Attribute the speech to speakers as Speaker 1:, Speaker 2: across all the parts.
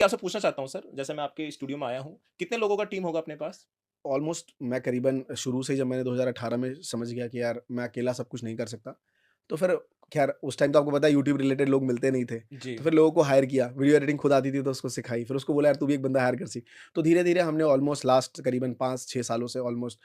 Speaker 1: आपसे पूछना चाहता हूँ सर, जैसे मैं आपके स्टूडियो में आया हूँ, कितने लोगों का टीम होगा अपने पास?
Speaker 2: ऑलमोस्ट मैं करीबन शुरू से ही जब मैंने 2018 में समझ गया कि यार मैं अकेला सब कुछ नहीं कर सकता, तो फिर ख़ैर उस टाइम तो आपको पता है यूट्यूब रिलेटेड लोग मिलते नहीं थे।
Speaker 1: जी,
Speaker 2: तो फिर लोगों को हायर किया, वीडियो एडिटिंग खुद आती थी तो उसको सिखाई, फिर उसको बोला यार तू भी एक बंदा हायर कर सीख। तो धीरे-धीरे हमने ऑलमोस्ट लास्ट करीबन 5-6 सालों से ऑलमोस्ट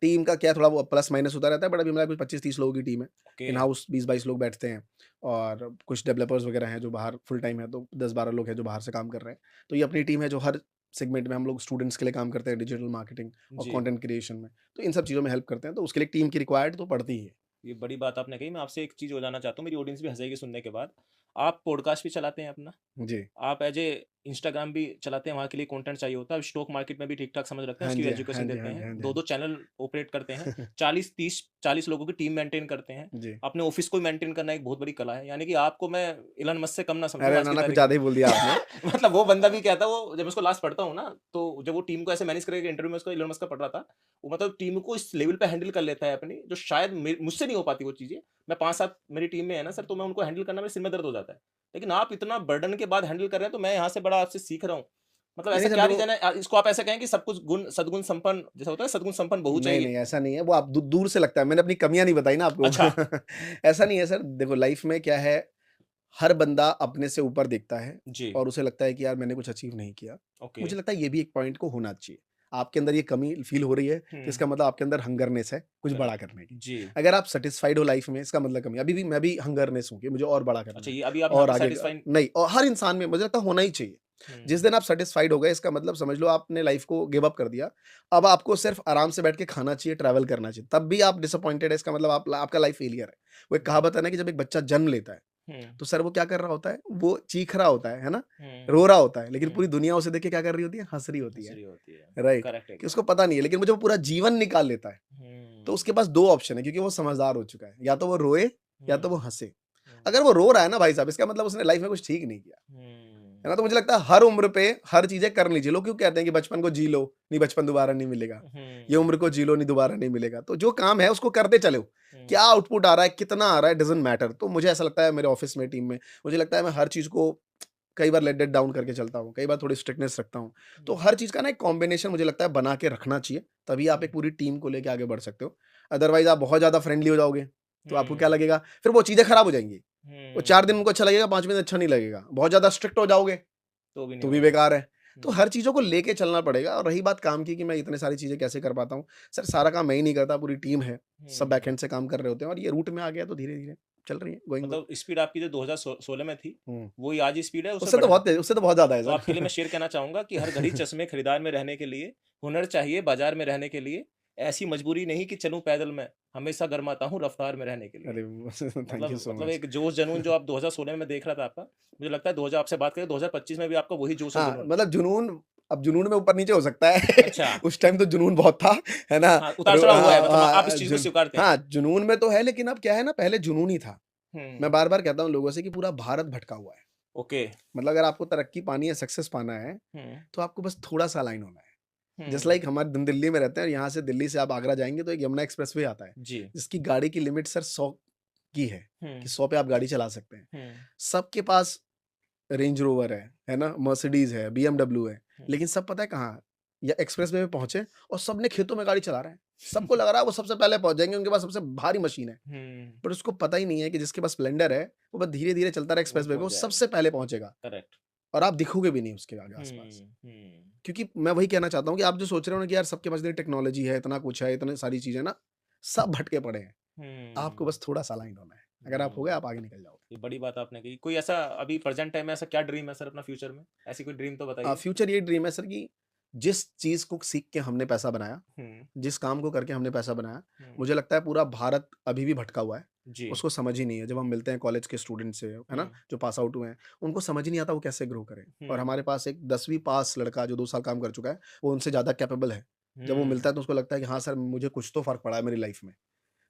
Speaker 2: टीम का क्या थोड़ा वो प्लस माइनस होता रहता है, बट अभी हमारे कुछ 25-30 लोगों की टीम है।
Speaker 1: ओके,
Speaker 2: इन हाउस 20-22 लोग बैठते हैं और कुछ डेवलपर्स वगैरह हैं जो बाहर फुल टाइम है, तो 10-12 लोग हैं जो बाहर से काम कर रहे हैं। तो ये अपनी टीम है जो हर सेगमेंट में हम लोग स्टूडेंट्स के लिए काम करते हैं, डिजिटल मार्केटिंग और
Speaker 1: जी।
Speaker 2: कंटेंट क्रिएशन में। तो इन सब चीज़ों में हेल्प करते हैं, तो उसके लिए टीम की रिक्वायर्ड तो पड़ती ही है।
Speaker 1: ये बड़ी बात आपने कही। मैं आपसे एक चीज़ और जानना चाहता हूँ, मेरी ऑडियंस भी हँसेगी सुनने के बाद। आप पॉडकास्ट भी चलाते हैं अपना?
Speaker 2: जी।
Speaker 1: आप एज़ ए इंस्टाग्राम भी चलाते हैं, वहाँ के लिए कंटेंट चाहिए होता है। स्टॉक मार्केट में भी ठीक-ठाक समझ रखते हैं,
Speaker 2: हाँ
Speaker 1: उसकी भी
Speaker 2: जी, हाँ
Speaker 1: एजुकेशन
Speaker 2: जी,
Speaker 1: देते
Speaker 2: हाँ जी,
Speaker 1: हैं।
Speaker 2: हाँ जी, हाँ
Speaker 1: 2-2 चैनल ऑपरेट करते हैं।
Speaker 2: जी।
Speaker 1: 40-30-40 लोगों की टीम मेंटेन करते हैं।
Speaker 2: जी।
Speaker 1: अपने ऑफ़िस को मेंटेन करना एक बहुत बड़ी कला है। यानी कि आपको मैं इलॉन मस्क से कम ना समझूँ
Speaker 2: अरे
Speaker 1: आज
Speaker 2: ना,
Speaker 1: की
Speaker 2: ना कुछ
Speaker 1: तारीख में।
Speaker 2: ज़्यादा ही बोल दिया आपने।
Speaker 1: मतलब वो बंदा भी क्या था, वो जब मैं उसको लास्ट पढ़ता हूँ ना, तो जब वो टीम को ऐसे मैनेज करके इंटरव्यू में उसको इलॉन मस्क का पढ़ रहा था, वो मतलब टीम को इस लेवल पे हैंडल कर लेता है अपनी, जो शायद मुझसे नहीं हो पाती वो चीज़ें। मैं 5-7 मेरी टीम में है ना सर, तो मैं उनको हैंडल करना मेरे सिर में दर्द हो जाता है। लेकिन आप इतना बर्डन के बाद हैंडल कर रहे हैं, तो मैं यहाँ से बड़ा आपसे सीख रहा हूँ। मतलब
Speaker 2: नहीं,
Speaker 1: ऐसा
Speaker 2: नहीं सर
Speaker 1: क्या
Speaker 2: देखो
Speaker 1: रीज़न है, इसको आप ऐसा कहें कि सब कुछ गुण सद्गुण संपन्न जैसा होता है ना, सद्गुण संपन्न बहू
Speaker 2: नहीं,
Speaker 1: चाहिए।
Speaker 2: नहीं ऐसा नहीं है, वो आप दूर से लगता है, मैंने अपनी कमियाँ नहीं बताई ना आपको।
Speaker 1: अच्छा,
Speaker 2: ऐसा नहीं है सर, देखो लाइफ़ में क्या है, हर बंदा अपने से ऊपर देखता है
Speaker 1: जी,
Speaker 2: और उसे लगता है कि यार मैंने कुछ अचीव नहीं किया।
Speaker 1: ओके।
Speaker 2: मुझे लगता है ये भी एक पॉइंट को होना चाहिए। आपके अंदर ये कमी फ़ील हो रही है, तो
Speaker 1: हुँ,
Speaker 2: इसका मतलब आपके अंदर हंगरनेस है, कुछ बड़ा
Speaker 1: करेक्ट।
Speaker 2: करने की।
Speaker 1: जी,
Speaker 2: अगर आप सैटिस्फाइड हो लाइफ़ में, इसका मतलब कमी अभी भी मैं भी हंगरनेस हूँ कि मुझे और बड़ा करना
Speaker 1: अच्छा,
Speaker 2: है
Speaker 1: ये अभी आप यहाँ
Speaker 2: और
Speaker 1: पे
Speaker 2: आगे
Speaker 1: सैटिस्फाई।
Speaker 2: नहीं और हर इंसान में मुझे लगता है होना ही चाहिए। जिस
Speaker 1: हुँ,
Speaker 2: दिन आप सैटिस्फाइड हो गए, इसका मतलब समझ लो आपने लाइफ़ को गिव अप कर दिया। अब आपको सिर्फ़ आराम से बैठ के खाना चाहिए, ट्रैवल करना चाहिए, तब भी आप डिसअपॉइंटेड है, इसका मतलब आपका लाइफ़ फेलियर है। वो एक
Speaker 1: हुँ,
Speaker 2: कहावत है ना कि जब एक बच्चा जन्म लेता है,
Speaker 1: हुँ,
Speaker 2: तो सर वो क्या कर रहा होता है? वो चीख रहा होता है ना?
Speaker 1: हुँ,
Speaker 2: रो रहा होता है, लेकिन पूरी
Speaker 1: हुँ,
Speaker 2: दुनिया उसे देख के क्या कर रही होती है? हँस रही होती है,
Speaker 1: हँसी होती है।
Speaker 2: राइट?
Speaker 1: करेक्ट
Speaker 2: कि
Speaker 1: एकदम।
Speaker 2: उसको पता नहीं है, लेकिन वो जब पूरा जीवन निकाल लेता है, तो उसके
Speaker 1: हुँ,
Speaker 2: पास 2 ऑप्शन है क्योंकि वो समझदार हो चुका है, या तो वो रोए या तो वो
Speaker 1: हुँ,
Speaker 2: हँसे।
Speaker 1: हुँ,
Speaker 2: अगर वो रो रहा है ना भाई साहब, इसका मतलब उसने लाइफ़ में कुछ ठीक नहीं किया, है
Speaker 1: हुँ,
Speaker 2: ना? तो मुझे लगता है हर उम्र पे हर चीज़ें कर लीजिए। लोग क्यों कहते हैं कि बचपन को जी लो, नहीं बचपन दोबारा नहीं मिलेगा। ये
Speaker 1: हुँ,
Speaker 2: उम्र को जी लो, नहीं दोबारा नहीं मिलेगा। तो जो काम है उसको करते चलो। क्या
Speaker 1: हुँ,
Speaker 2: आउटपुट आ रहा है, कितना आ रहा है, डज़न्ट मैटर। तो मुझे ऐसा लगता है मेरे ऑफ़िस में, टीम में, मुझे लगता है मैं हर चीज़ को कई बार लेट इट डाउन करके चलता हूँ, कई बार थोड़ी स्ट्रिक्टनेस रखता हूँ। तो
Speaker 1: हुँ,
Speaker 2: हर चीज़ का ना एक कॉम्बिनेशन मुझे लगता है बना के रखना चाहिए, तभी आप
Speaker 1: हुँ,
Speaker 2: एक पूरी टीम को लेके आगे बढ़ सकते हो। अदरवाइज़ आप बहुत ज़्यादा फ्रेंडली हो जाओगे, तो आपको क्या
Speaker 1: हुँ,
Speaker 2: लगेगा, फिर वो चीज़ें खराब हो जाएँगी। वो 4 दिन
Speaker 1: हुँ,
Speaker 2: उनको अच्छा लगेगा, 5वें दिन अच्छा नहीं लगेगा। बहुत ज़्यादा स्ट्रिक्ट हो जाओगे,
Speaker 1: तो भी नहीं
Speaker 2: तो भी
Speaker 1: होगा।
Speaker 2: बेकार है। तो
Speaker 1: हुँ,
Speaker 2: हर चीज़ों को लेके चलना पड़ेगा और रही बात काम की कि मैं इतने सारी चीज़ें कैसे कर पाता हूँ, सर सारा काम मैं ही नहीं करता, पूरी टीम है। सब
Speaker 1: हुँ,
Speaker 2: बैकएंड से काम कर रहे होते हैं और ये रूट में आ गया तो धीरे-धीरे चल रही है, गोइंग गुड।
Speaker 1: मतलब स्पीड आपकी जो 2016 में थी,
Speaker 2: हुँ।
Speaker 1: वही आज स्पीड है, उससे
Speaker 2: उससे तो
Speaker 1: बढ़ा।
Speaker 2: बहुत तेज़ उससे तो बहुत ज़्यादा है
Speaker 1: तो आपके लिए मैं
Speaker 2: सर।
Speaker 1: शेयर कहना चाहूँगा कि हर घड़ी चश्मे खरीदार में रहने के लिए हुनर चाहिए बाज़ार में रहने के लिए, ऐसी मजबूरी नहीं कि चलूँ पैदल मैं, हमेशा गरमाता हूँ रफ़्तार में रहने के लिए।
Speaker 2: अरे थैंक यू सो
Speaker 1: मतलब
Speaker 2: मच।
Speaker 1: एक जोश जुनून जो आप 2016 में देख रहा था आपका, मुझे लगता है 2000 आपसे बात करें 2025 में भी आपका वही जोश और
Speaker 2: हाँ,
Speaker 1: जुनून।
Speaker 2: मतलब जुनून अब जुनून में ऊपर-नीचे हो सकता है।
Speaker 1: अच्छा,
Speaker 2: उस टाइम तो जुनून बहुत था, है ना?
Speaker 1: हाँ, उतार-चढ़ाव हुआ है, मतलब आप इस चीज़ को
Speaker 2: जुन
Speaker 1: स्वीकारते हैं।
Speaker 2: हाँ, जुनून में तो है लेकिन अब क्या है ना पहले जुनून ही था। मैं
Speaker 1: हुँ,
Speaker 2: बार-बार कहता हूँ लोगों से कि पूरा भारत भटका हुआ है।
Speaker 1: ओके।
Speaker 2: मतलब अगर आपको तरक्की पानी है, सक्सेस पाना है,
Speaker 1: हुँ,
Speaker 2: तो आपको बस थोड़ा-सा अलाइन होना है। जस्ट
Speaker 1: हुँ,
Speaker 2: लाइक हम दिल्ली में रहते हैं और यहाँ से दिल्ली से आप आगरा जाएँगे तो एक यमुना एक्सप्रेसवे आता है,
Speaker 1: जी।
Speaker 2: जिसकी गाड़ी की लिमिट सर 100 की है, कि
Speaker 1: हुँ,
Speaker 2: 100 पे आप गाड़ी चला सकते हैं।
Speaker 1: हुँ,
Speaker 2: सबके पास रेंज रोवर है ना? मर्सिडीज़ है, बीएमडबट है,
Speaker 1: हुँ।
Speaker 2: लेकिन सब पता है कहाँ? या एक्सप्रेसवे में पहुँचे और सबने खेतों में गाड़ी चला रहे हैं। सबको लग रहा है वो सबसे पहले पहुँच जाएँगे, उनके पास सबसे भारी मशीन है।
Speaker 1: हुँ,
Speaker 2: बट उसको पता ही नहीं है कि जिसके पास स्प्लेंडर है, वो बस धीरे-धीरे चलता रहा
Speaker 1: वही
Speaker 2: एक्सप्रेसवे पे,
Speaker 1: पहुँच
Speaker 2: वो
Speaker 1: जाएगा।
Speaker 2: सबसे पहले पहुँचेगा
Speaker 1: करेक्ट।
Speaker 2: और आप दिखोगे भी नहीं उसके आगे आस-पास।
Speaker 1: हुँ, हुँ,
Speaker 2: क्योंकि मैं वही कहना चाहता हूँ कि आप जो सोच रहे हो ना कि यार सबके पास इतनी टेक्नोलॉजी है, इतना कुछ है, इतनी सारी चीज़ें ना, सब भटके पड़े हैं। आपको
Speaker 1: हुँ,
Speaker 2: बस थोड़ा-सा अलाइन्ड होना है। अगर आप हो गए,
Speaker 1: हुँ।
Speaker 2: आप आगे निकल जाओगे।
Speaker 1: ये बड़ी बात आपने कही। कोई ऐसा अभी प्रेज़ेंट टाइम में ऐसा क्या ड्रीम है सर अपना फ्यूचर में? ऐसी कोई ड्रीम तो बताइए?
Speaker 2: फ्यूचर ये ड्रीम है सर कि जिस चीज़ को सीख के हमने पैसा बनाया,
Speaker 1: हुँ,
Speaker 2: जिस काम को करके हमने पैसा बनाया,
Speaker 1: हुँ,
Speaker 2: मुझे लगता है पूरा भारत अभी भी भटका हुआ है।
Speaker 1: जी,
Speaker 2: उसको समझ ही नहीं है। जब हम मिलते हैं कॉलेज के स्टूडेंट से, है ना?
Speaker 1: हुँ,
Speaker 2: जो पास आउट हुए हैं, उनको समझ ही नहीं आता वो कैसे ग्रो करें। और
Speaker 1: हुँ,
Speaker 2: हमारे पास एक 10वीं पास लड़का जो 2 साल काम कर चुका है, वो उनसे ज़्यादा कैपेबल है। जब वो
Speaker 1: हुँ,
Speaker 2: मिलता है तो उसको लगता है कि हाँ सर, मुझे कुछ तो फ़र्क पड़ा है मेरी लाइफ़ में।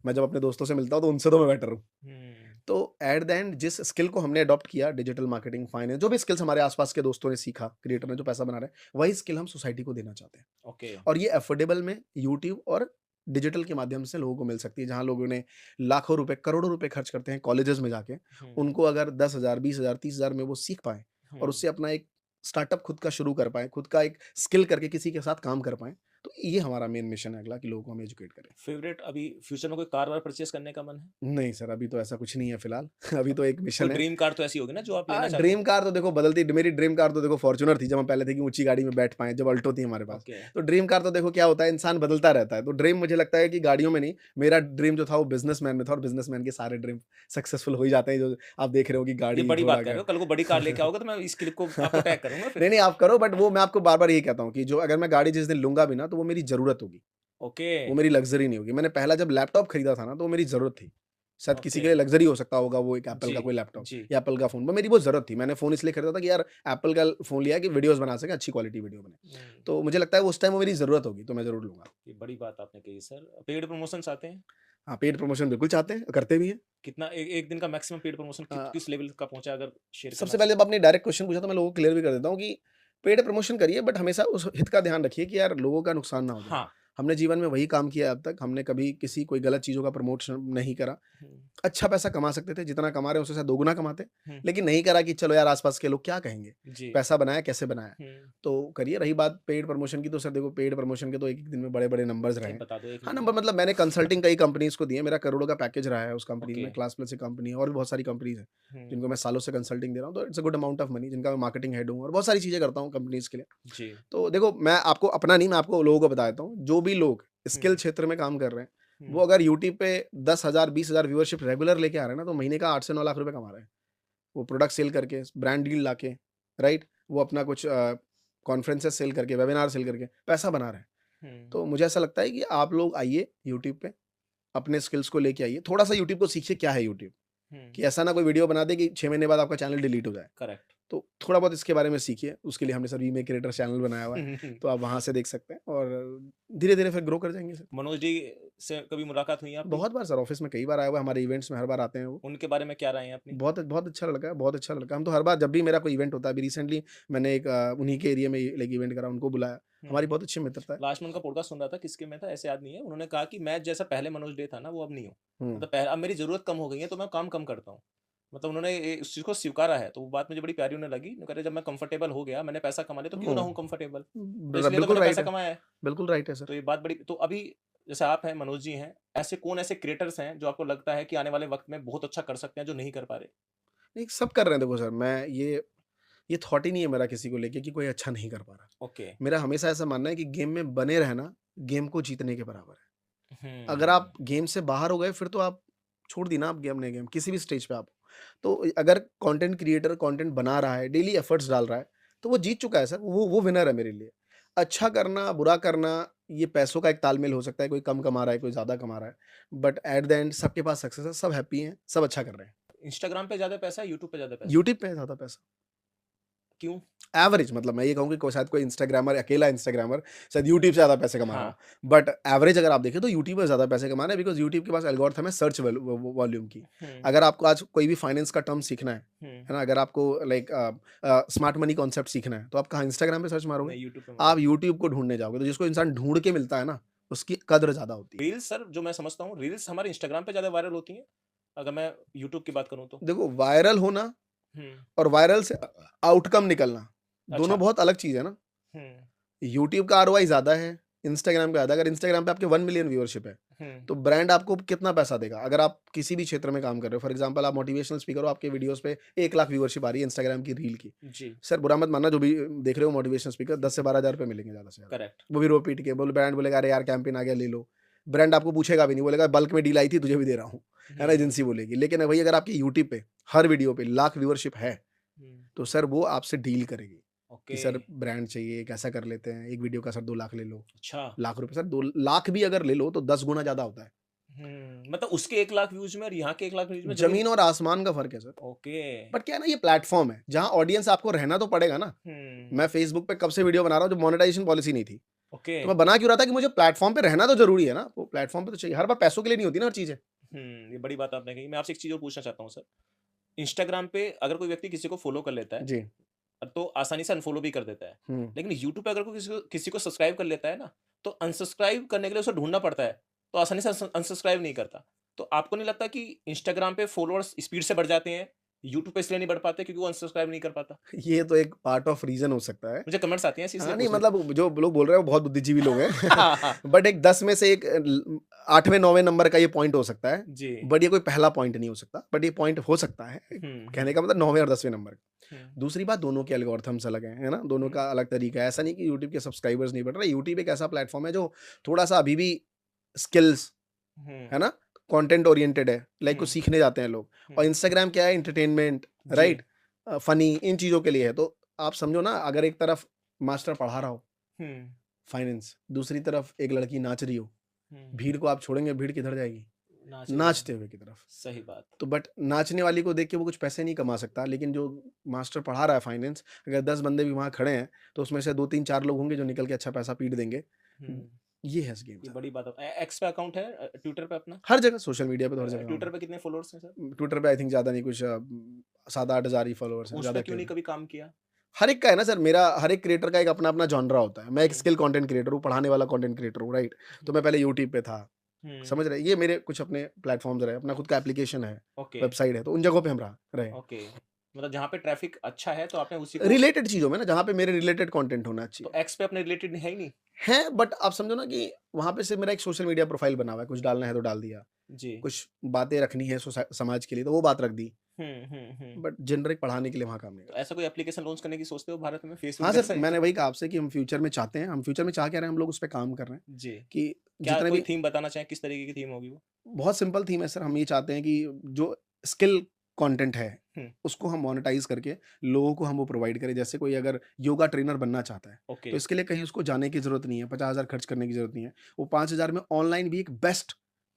Speaker 2: मैं जब अपने दोस्तों से मिलता हूँ तो उनसे तो मैं बेटर हूँ।
Speaker 1: हुँ,
Speaker 2: तो एट द एंड जिस स्किल को हमने अडॉप्ट किया, डिजिटल मार्केटिंग, फाइनेंस, जो भी स्किल्स हमारे आस-पास के दोस्तों ने सीखा, क्रिएटर ने जो पैसा बना रहे हैं, वही स्किल हम सोसाइटी को देना चाहते हैं।
Speaker 1: ओके,
Speaker 2: और ये अफोर्डेबल में यूट्यूब और डिजिटल के माध्यम से लोगों को मिल सकती है। जहाँ लोगों ने लाखों रुपए, करोड़ों रुपए खर्च करते हैं कॉलेजेस में जाके,
Speaker 1: हुँ,
Speaker 2: उनको अगर 10,000, 20,000, 30,000 में वो सीख पाएँ और
Speaker 1: हुँ,
Speaker 2: उससे अपना एक स्टार्टअप खुद का शुरू कर पाएँ, खुद का एक स्किल करके किसी के साथ काम कर पाएँ। तो ये हमारा मेन मिशन है अगला कि लोगों को हम एजुकेट करें।
Speaker 1: फेवरेट अभी फ्यूचर में कोई कार-वार परचेज़ करने का मन है?
Speaker 2: नहीं सर, अभी तो ऐसा कुछ नहीं है फिलहाल। अभी तो एक
Speaker 1: कोई
Speaker 2: मिशन है।
Speaker 1: ड्रीम कार तो ऐसी होगी ना जो आप लेना चाहते
Speaker 2: ड्रीम
Speaker 1: हो?
Speaker 2: कार तो देखो बदलती, मेरी ड्रीम कार तो देखो फॉर्च्यूनर थी, जब हम पहले थे कि ऊँची गाड़ी में बैठ पाएँ, जब अल्टो थी हमारे पास।
Speaker 1: ओके।
Speaker 2: तो ड्रीम कार तो देखो क्या होता है, इंसान बदलता रहता है। तो ड्रीम मुझे लगता है कि गाड़ियों में नहीं, मेरा ड्रीम जो था वो बिज़नेसमैन में था, और बिज़नेसमैन के सारे ड्रीम सक्सेसफुल हो ही जाते हैं, जो आप देख रहे हो कि
Speaker 1: ये
Speaker 2: गाड़ी,
Speaker 1: बड़ी
Speaker 2: घोड़ा,
Speaker 1: बात कर रहे
Speaker 2: घर।
Speaker 1: हो, कल को बड़ी कार लेके आओगे तो मैं इस क्लिप को आपको टैग करूँगा फिर।
Speaker 2: नहीं, नहीं आप करो, बट वो मैं आपको बार-बार यही कहता हूँ कि जो अगर मैं गाड़ी जिस दिन लूँगा भी ना, तो वो मेरी ज़रूरत होगी।
Speaker 1: ओके,
Speaker 2: वो मेरी लग्ज़री नहीं होगी। मैंने पहला जब लैपटॉप खरीदा था ना, तो वो मेरी ज़रूरत थी। शायद किसी
Speaker 1: ओके।
Speaker 2: के लिए लग्ज़री हो सकता होगा, वो एक एप्पल
Speaker 1: जी,
Speaker 2: का कोई लैपटॉप
Speaker 1: जी।
Speaker 2: या एप्पल का फ़ोन, वो मेरी वो ज़रूरत थी। मैंने फ़ोन इसलिए खरीदा था कि यार एप्पल का फ़ोन लिया है कि वीडियोज़ बना सकें, अच्छी क्वालिटी वीडियो बने।
Speaker 1: हुँ,
Speaker 2: तो मुझे लगता है उस टाइम वो मेरी ज़रूरत होगी, तो मैं ज़रूर लूँगा।
Speaker 1: ये बड़ी बात आपने कही सर। पेड प्रमोशंस आते हैं?
Speaker 2: हाँ, पेड प्रमोशन बिल्कुल चाहते हैं, करते भी हैं।
Speaker 1: कितना ए एक दिन का मैक्सिमम पेड प्रमोशन
Speaker 2: अ,
Speaker 1: किस लेवल का पहुँचा है अगर शेयर करना
Speaker 2: सबसे पहले
Speaker 1: चाहें?
Speaker 2: जब आपने डायरेक्ट क्वेश्चन पूछा, तो मैं लोगों को क्लियर भी कर देता हूँ कि पेड प्रमोशन करिए, बट हमेशा उस हित का ध्यान रखिए कि यार लोगों का नुकसान ना हो जाए।
Speaker 1: हाँ।
Speaker 2: हमने जीवन में वही काम किया है अब तक, हमने कभी किसी कोई गलत चीज़ों का प्रमोशन नहीं करा।
Speaker 1: हुँ,
Speaker 2: अच्छा पैसा कमा सकते थे, जितना कमा रहे हैं उससे शायद दोगुना कमाते,
Speaker 1: हुँ,
Speaker 2: लेकिन नहीं करा कि चलो यार आस-पास के लोग क्या कहेंगे?
Speaker 1: जी।
Speaker 2: पैसा बनाया, कैसे बनाया?
Speaker 1: हुँ,
Speaker 2: तो करिए। रही बात पेड प्रमोशन की, तो सर देखो पेड प्रमोशन के तो एक-एक दिन में बड़े-बड़े नंबर्स रहे
Speaker 1: एक
Speaker 2: हैं।
Speaker 1: बता दो, एक
Speaker 2: हाँ,
Speaker 1: ले
Speaker 2: नंबर
Speaker 1: लो।
Speaker 2: मतलब मैंने कंसल्टिंग कई कंपनीज़ को दिए, मेरा करोड़ों का पैकेज रहा है उस कंपनी
Speaker 1: ओके।
Speaker 2: में, क्लास प्लस एक कंपनी है और भी बहुत सारी कंपनीज़ हैं,
Speaker 1: हुँ,
Speaker 2: जिनको मैं सालों से कंसल्टिंग दे रहा हूँ, तो it's a good amount of money, जिनका मैं मार्केटिंग हेड हूँ और बहुत सारी चीज़ें करता हूँ कंपनीज़ के लिए।
Speaker 1: जी।
Speaker 2: तो देखो मैं आपको अपना नहीं, मैं आपको लोगों को बता देता हूँ, जो भी लोग स्किल
Speaker 1: हुँ,
Speaker 2: क्षेत्र में काम कर रहे हैं, वो
Speaker 1: हुँ,
Speaker 2: अगर यूट्यूब पे 10,000 20,000 व्यूअरशिप रेगुलर लेके आ रहे हैं ना, तो महीने का 8 से 9 लाख रुपए कमा रहे हैं। वो प्रोडक्ट सेल करके, ब्रांड डील लाके, राइट? वो अपना कुछ कॉन्फ्रेंसेस सेल करके, वेबिनार सेल करके पैसा बना रहे हैं।
Speaker 1: हुँ,
Speaker 2: तो मुझे ऐसा लगता है कि आप लोग आइए यूट्यूब पे, अपने स्किल्स को लेके आइए। थोड़ा-सा यूट्यूब को सीखिए क्या है यूट्यूब,
Speaker 1: हुँ,
Speaker 2: कि ऐसा ना कोई वीडियो बना दे कि 6 महीने बाद आपका चैनल डिलीट हो जाए।
Speaker 1: करेक्ट।
Speaker 2: तो थोड़ा बहुत इसके बारे में सीखिए, उसके लिए हमने सर वीमे क्रिएटर्स चैनल बनाया हुआ है, तो आप वहाँ से देख सकते हैं और धीरे-धीरे फिर ग्रो कर जाएँगे सर।
Speaker 1: मनोज जी से कभी मुलाकात हुई है आपकी?
Speaker 2: बहुत बार सर, ऑफ़िस में कई बार आया हुआ है, हमारे इवेंट्स में हर बार आते हैं वो।
Speaker 1: उनके बारे में क्या राय है अपनी?
Speaker 2: बहुत बहुत अच्छा लड़का है, बहुत अच्छा लड़का है। हम तो हर बार जब भी मेरा कोई इवेंट होता है, अभी रिसेंटली मैंने एक उन्हीं के एरिया में लाइक इवेंट करा, उनको बुलाया। हमारी
Speaker 1: हुँ।
Speaker 2: बहुत अच्छी मित्रता है।
Speaker 1: लास्ट में उनका पॉडकास्ट सुन रहा था, किसके में था ऐसे याद नहीं है। उन्होंने कहा कि मैं जैसा पहले मनोज डे था ना, वो अब नहीं हूँ।
Speaker 2: हुँ,
Speaker 1: मतलब अब मेरी ज़रूरत कम हो गई है, तो मैं काम कम करता हूँ। मतलब उन्होंने उस चीज़ को स्वीकारा है, तो वो बात मुझे बड़ी प्यारी उन्हें लगी। वो कह रहे जब मैं कंफर्टेबल हो गया, मैंने पैसा कमा लिया, तो क्यों ना हूँ
Speaker 2: हुँ।
Speaker 1: कंफर्टेबल? तो इसलिए तो
Speaker 2: बिल्कुल
Speaker 1: मैंने
Speaker 2: राइट
Speaker 1: पैसा
Speaker 2: है,
Speaker 1: कमाया है।
Speaker 2: बिल्कुल राइट है
Speaker 1: तो
Speaker 2: सर।
Speaker 1: ये बात बड़ी तो अभी जैसे आप हैं, मनोज जी हैं, ऐसे कौन ऐसे क्रिएटर्स हैं, जो आपको लगता है कि आने वाले वक़्त में बहुत अच्छा कर सकते हैं, जो नहीं कर पा रहे?
Speaker 2: नहीं, सब कर रहे हैं देखो सर, मैं ये थॉट ही नहीं है मेरा किसी को लेके कि कोई अच्छा नहीं कर पा रहा।
Speaker 1: ओके।
Speaker 2: मेरा हमेशा ऐसा मानना है कि गेम में बने रहना, गेम को जीतने के बराबर है। अगर आप
Speaker 1: हुँ,
Speaker 2: गेम से बाहर हो गए, फिर तो आप छोड़ दी ना आप गेम ने गेम, किसी भी स्टेज पे आप हो। तो अगर कंटेंट क्रिएटर कंटेंट बना रहा है, डेली एफर्ट्स डाल रहा है, तो वो जीत चुका है सर, वो विनर है मेरे लिए। अच्छा करना, बुरा करना, ये पैसों का एक तालमेल हो सकता है, कोई कम कमा रहा है, कोई ज़्यादा कमा रहा है। बट एट द एंड सबके पास सक्सेस है, सब हैप्पी हैं, सब अच्छा कर रहे हैं।
Speaker 1: इंस्टाग्राम पे ज़्यादा पैसा है, यूट्यूब पे ज़्यादा पैसा है?
Speaker 2: यूट्यूब पे है ज़्यादा पैसा।
Speaker 1: क्यों?
Speaker 2: एवरेज मतलब मैं ये कहूँ कि शायद कोई इंस्टाग्रामर, अकेला इंस्टाग्रामर शायद यूट्यूब से ज़्यादा पैसे कमा रहा
Speaker 1: हाँ।
Speaker 2: हो। बट एवरेज अगर आप देखें तो यूट्यूब में ज़्यादा पैसे कमा रहे हैं, बिकॉज़ यूट्यूब के पास एल्गोरिथम है सर्च वॉल्यूम की।
Speaker 1: हुँ,
Speaker 2: अगर आपको आज कोई भी फाइनेंस का टर्म सीखना
Speaker 1: हुँ।
Speaker 2: है ना? अगर आपको लाइक स्मार्ट मनी कॉन्सेप्ट सीखना है, तो आप कहाँ इंस्टाग्राम पे सर्च मारोगे?
Speaker 1: मैं यूट्यूब पे
Speaker 2: आप
Speaker 1: मारूँगा।
Speaker 2: यूट्यूब को ढूँढने जाओगे, तो जिसको इंसान ढूँढ के मिलता है ना, उसकी कद्र ज़्यादा होती है।
Speaker 1: रील्स सर जो मैं समझता हूँ, रील्स हमारे इंस्टाग्राम पे ज़्यादा वायरल होती हैं, अगर मैं यूट्यूब की बात करूँ तो।
Speaker 2: देखो वायरल होना
Speaker 1: हुँ,
Speaker 2: और वायरल से आउटकम निकलना, दोनों
Speaker 1: अच्छा।
Speaker 2: बहुत अलग चीज़ है ना।
Speaker 1: हुँ,
Speaker 2: यूट्यूब का आरओआई ज़्यादा है, इंस्टाग्राम का ज़्यादा है। अगर इंस्टाग्राम पे आपके 1 मिलियन व्यूअरशिप है,
Speaker 1: हुँ,
Speaker 2: तो ब्रांड आपको कितना पैसा देगा? अगर आप किसी भी क्षेत्र में काम कर रहे हो, फॉर एग्ज़ाम्पल आप मोटिवेशनल स्पीकर हो, आपके वीडियोज़ पे 1 लाख व्यूअरशिप आ रही है इंस्टाग्राम की रील की।
Speaker 1: जी,
Speaker 2: सर बुरा मत मानना, जो भी देख रहे हो मोटिवेशनल स्पीकर 10 से 12,000 रुपए मिलेंगे ज़्यादा से ज़्यादा।
Speaker 1: करेक्ट।
Speaker 2: वो भी रो पीट के ब्रांड बोलेगा अरे यार कैंपेन आ गया ले लो। ब्रांड आपको पूछेगा भी नहीं, बोलेगा बल्क में डील आई थी तुझे भी दे रहा हूँ, है ना?
Speaker 1: हुँ,
Speaker 2: एजेंसी बोलेगी। लेकिन वही अगर आपकी यूट्यूब पे हर वीडियो पे लाख व्यूअरशिप है,
Speaker 1: हुँ,
Speaker 2: तो सर वो आपसे डील करेगी कि
Speaker 1: ओके,
Speaker 2: सर ब्रांड चाहिए, एक ऐसा कर लेते हैं, एक वीडियो का सर 2 लाख ले लो।
Speaker 1: अच्छा।
Speaker 2: लाख रुपए सर 2 लाख भी अगर ले लो तो 10 गुना ज़्यादा होता है।
Speaker 1: मतलब उसके 1 लाख व्यूज़ में और यहाँ के 1 लाख व्यूज़ में ज़मीन
Speaker 2: ज़मीन और आसमान का फ़र्क है सर।
Speaker 1: ओके।
Speaker 2: बट क्या है ना, ये प्लेटफ़ॉर्म है, जहाँ ऑडियंस आपको रहना तो पड़ेगा ना।
Speaker 1: हुँ,
Speaker 2: मैं फ़ेसबुक पे कब से वीडियो बना रहा हूँ जब मोनेटाइज़ेशन पॉलिसी नहीं थी।
Speaker 1: ओके।
Speaker 2: तो मैं बना क्यों रहा था कि मुझे प्लेटफ़ॉर्म पे रहना तो ज़रूरी है ना, वो प्लेटफ़ॉर्म पे तो चाहिए। हर बार पैसों के लिए नहीं होती ना हर चीज़ें।
Speaker 1: ये बड़ी बात आपने कही। मैं आपसे एक चीज़ और पूछना चाहता हूँ सर। इंस्टाग्राम पे अगर कोई व्यक्ति किसी को फ़ॉलो कर लेता है,
Speaker 2: जी।
Speaker 1: तो आसानी से अनफ़ॉलो भी कर देता है।
Speaker 2: हुँ।
Speaker 1: लेकिन यूट्यूब पे अगर कोई किसी को सब्सक्राइब कर लेता है ना, तो अनसब्सक्राइब करने के लिए उसे ढूँढना पड़ता है, तो आसानी से अनसब्सक्राइब नहीं करता। तो आपको नहीं लगता कि इंस्टाग्राम पे फ़ॉलोअर्स स्पीड से बढ़ जाते हैं यूट्यूब पे इसलिए नहीं बढ़ पाते क्योंकि वो अनसब्सक्राइब नहीं कर पाता?
Speaker 2: ये तो एक पार्ट ऑफ रीज़न हो सकता है।
Speaker 1: मुझे कमेंट्स आती हैं ऐसी इसलिए
Speaker 2: हाँ, नहीं
Speaker 1: पूछ रहा
Speaker 2: मतलब जो लोग बोल रहे हैं वो बहुत बुद्धिजीवी लोग हैं।
Speaker 1: हाँ, हाँ।
Speaker 2: बट एक 10 में से एक 8वें 9वें नंबर का ये पॉइंट हो सकता है।
Speaker 1: जी।
Speaker 2: बट ये कोई पहला पॉइंट नहीं हो सकता। बट ये पॉइंट हो सकता है। कहने
Speaker 1: हुँ।
Speaker 2: का मतलब 9वें और 10वें नंबर।
Speaker 1: हुँ।
Speaker 2: दूसरी बात दोनों के एल्गोरिथम्स अलग हैं, है ना? दोनों
Speaker 1: हुँ।
Speaker 2: का अलग तरीका है। ऐसा नहीं कि यूट्यूब के सब्सक्राइबर्स नहीं बढ़ रहे। यूट्यूब एक ऐसा प्लेटफ़ॉर्म है जो थोड़ा-सा अभी भी स्किल्स,
Speaker 1: हुँ।
Speaker 2: है ना? कंटेंट ओरिएंटेड है, लाइक कुछ
Speaker 1: हुँ।
Speaker 2: सीखने जाते हैं लोग। और
Speaker 1: हुँ।
Speaker 2: इंस्टाग्राम क्या है एंटरटेनमेंट,
Speaker 1: जी।
Speaker 2: राइट? फ़नी इन चीज़ों के लिए है। तो आप समझो ना अगर एक तरफ मास्टर पढ़ा रहा हो
Speaker 1: हुँ।
Speaker 2: फाइनेंस, दूसरी तरफ एक लड़की नाच रही हो,
Speaker 1: हुँ।
Speaker 2: भीड़ को आप छोड़ेंगे, भीड़ किधर जाएगी?
Speaker 1: नाच रही है।
Speaker 2: नाचते हुए की तरफ।
Speaker 1: सही बात।
Speaker 2: तो बट नाचने वाली को देख के वो कुछ पैसे नहीं कमा सकता, लेकिन जो मास्टर पढ़ा रहा है फाइनेंस, अगर 10 बंदे भी वहाँ खड़े हैं, तो उसमें से 2-3-4 लोग होंगे जो निकल के अच्छा पैसा पीट देंगे।
Speaker 1: हुँ।
Speaker 2: ये है इस गेम
Speaker 1: ये
Speaker 2: का।
Speaker 1: बड़ी बात है। एक्स पे अकाउंट है ट्विटर पे अपना?
Speaker 2: हर जगह सोशल मीडिया पे तो हर जगह
Speaker 1: ट्विटर
Speaker 2: अकाउंट
Speaker 1: पे कितने फॉलोअर्स हैं सर?
Speaker 2: है। ट्विटर पे आई थिंक ज़्यादा नहीं, कुछ 7-8 हज़ार ही फॉलोवर्स हैं,
Speaker 1: उस
Speaker 2: ज़्यादा
Speaker 1: पे क्यों
Speaker 2: एक्टिव
Speaker 1: नहीं
Speaker 2: नहीं।
Speaker 1: कभी काम किया?
Speaker 2: हर एक का है ना सर, मेरा हर एक क्रिएटर का एक अपना-अपना जॉनरा होता है। मैं एक
Speaker 1: हुँ।
Speaker 2: स्किल कंटेंट क्रिएटर हूँ, पढ़ाने वाला कंटेंट क्रिएटर हूँ, राइट? तो
Speaker 1: हुँ।
Speaker 2: मैं पहले यूट्यूब पे था,
Speaker 1: हुँ।
Speaker 2: समझ रहे हैं? ये मेरे कुछ अपने प्लेटफ़ॉर्म्स रहे, अपना खुद का एप्लीकेशन है,
Speaker 1: ओके।
Speaker 2: वेबसाइट है, तो उन जगहों पे हम रहे।
Speaker 1: ओके। मतलब जहाँ पे ट्रैफ़िक अच्छा है तो आपने उसी को
Speaker 2: रिलेटेड चीज़ों में ना, जहाँ पे मेरे रिलेटेड कंटेंट होना
Speaker 1: तो
Speaker 2: चाहिए।
Speaker 1: एक्स पे अपने रिलेटेड है ही नहीं?
Speaker 2: है बट आप समझो ना कि वहाँ पे सिर्फ़ मेरा एक सोशल मीडिया प्रोफ़ाइल बना हुआ है, कुछ डालना है तो डाल दिया,
Speaker 1: जी।
Speaker 2: कुछ बातें रखनी है समाज के लिए तो वो बात रख दी,
Speaker 1: हुँ। हुँ। हुँ।
Speaker 2: बट जेनेरिक पढ़ाने के लिए वहाँ काम नहीं
Speaker 1: तो
Speaker 2: करता।
Speaker 1: ऐसा कोई एप्लीकेशन लॉन्च करने की सोचते हो भारत में फेसबुक
Speaker 2: हाँ सर,
Speaker 1: जैसा ही?
Speaker 2: मैंने वही कहा आपसे कि हम फ्यूचर में चाहते हैं, हम फ्यूचर में चाह क्या रहे हैं, हम लोग उस पे काम कर रहे हैं
Speaker 1: जी।
Speaker 2: कि
Speaker 1: क्या
Speaker 2: जितने
Speaker 1: कोई
Speaker 2: भी
Speaker 1: थीम बताना चाहें किस तरीके की थीम होगी वो?
Speaker 2: बहुत सिंपल थीम है सर, हम ये चाहते हैं कि जो स्किल कंटेंट है,
Speaker 1: हुँ।
Speaker 2: उसको हम मोनेटाइज़ करके लोगों को हम वो प्रोवाइड करें। जैसे कोई अगर योगा ट्रेनर बनना चाहता है,
Speaker 1: ओके।
Speaker 2: तो इसके लिए कहीं उसको जाने की ज़रूरत नहीं है, 50,000 खर्च करने की ज़रूरत नहीं है। वो 5,000 में ऑनलाइन भी एक बेस्ट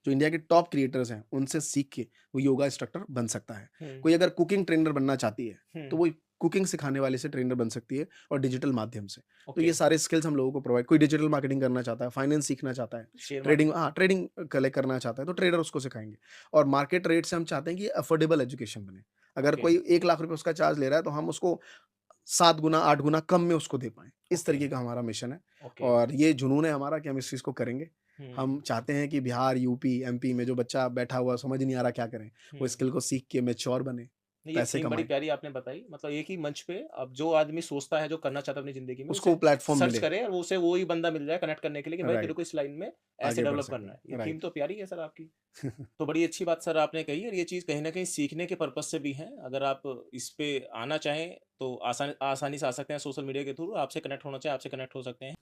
Speaker 2: जो इंडिया के टॉप क्रिएटर्स हैं, उनसे सीख के वो योगा इंस्ट्रक्टर बन सकता है।
Speaker 1: हुँ।
Speaker 2: कोई अगर कुकिंग ट्रेनर बनना चाहती है, तो
Speaker 1: हुँ।
Speaker 2: वो कुकिंग सिखाने वाले से ट्रेनर बन सकती है और डिजिटल माध्यम से। तो
Speaker 1: ओके।
Speaker 2: ये सारे स्किल्स हम लोगों को प्रोवाइड, कोई डिजिटल मार्केटिंग करना चाहता है, फाइनेंस सीखना चाहता है,
Speaker 1: शेयर
Speaker 2: ट्रेडिंग,
Speaker 1: मार्केट
Speaker 2: हाँ, ट्रेडिंग कलेक्ट करना चाहता है, तो ट्रेडर उसको सिखाएँगे। और मार्केट रेट से हम चाहते हैं कि अफोर्डेबल एजुकेशन बने। अगर
Speaker 1: ओके।
Speaker 2: कोई 1 लाख रुपए उसका चार्ज ले रहा है, तो हम उसको 7 गुना, 8 गुना कम में उसको दे पाएँ। इस
Speaker 1: ओके।
Speaker 2: तरीके का हमारा मिशन है
Speaker 1: ओके।
Speaker 2: और ये जुनून है हमारा कि हम इस चीज़ को करेंगे।
Speaker 1: हुँ।
Speaker 2: हम चाहते हैं कि बिहार, यूपी, एमपी में जो बच्चा बैठा हुआ समझ नहीं आ रहा क्या करें, वो
Speaker 1: हुँ।
Speaker 2: स्किल को सीख के मैच्योर बने,
Speaker 1: नहीं, ये
Speaker 2: पैसे
Speaker 1: थीम बड़ी
Speaker 2: कमाए,
Speaker 1: प्यारी आपने बताई। मतलब एक ही मंच पे अब जो आदमी सोचता है, जो करना चाहता है अपनी ज़िंदगी में,
Speaker 2: उसको
Speaker 1: उसे
Speaker 2: प्लेटफ़ॉर्म
Speaker 1: सर्च
Speaker 2: मिले,
Speaker 1: करे और उसे वो ही बंदा मिल जाए कनेक्ट करने के लिए कि भाई तेरे
Speaker 2: राइट,
Speaker 1: को इस लाइन में ऐसे
Speaker 2: आगे बढ़
Speaker 1: डेवलप
Speaker 2: सके,
Speaker 1: करना है। ये थीम
Speaker 2: राइट।
Speaker 1: तो प्यारी है सर आपकी। तो बड़ी अच्छी बात सर आपने कही और ये चीज़ कहीं न कहीं सीखने के पर्पज़ से भी है। अगर आप इस पे आना चाहें तो आसानी से आ सकते हैं सोशल मीडिया के थ्रू। आपसे कनेक्ट होना चाहें, आपसे कनेक्ट हो सकते हैं।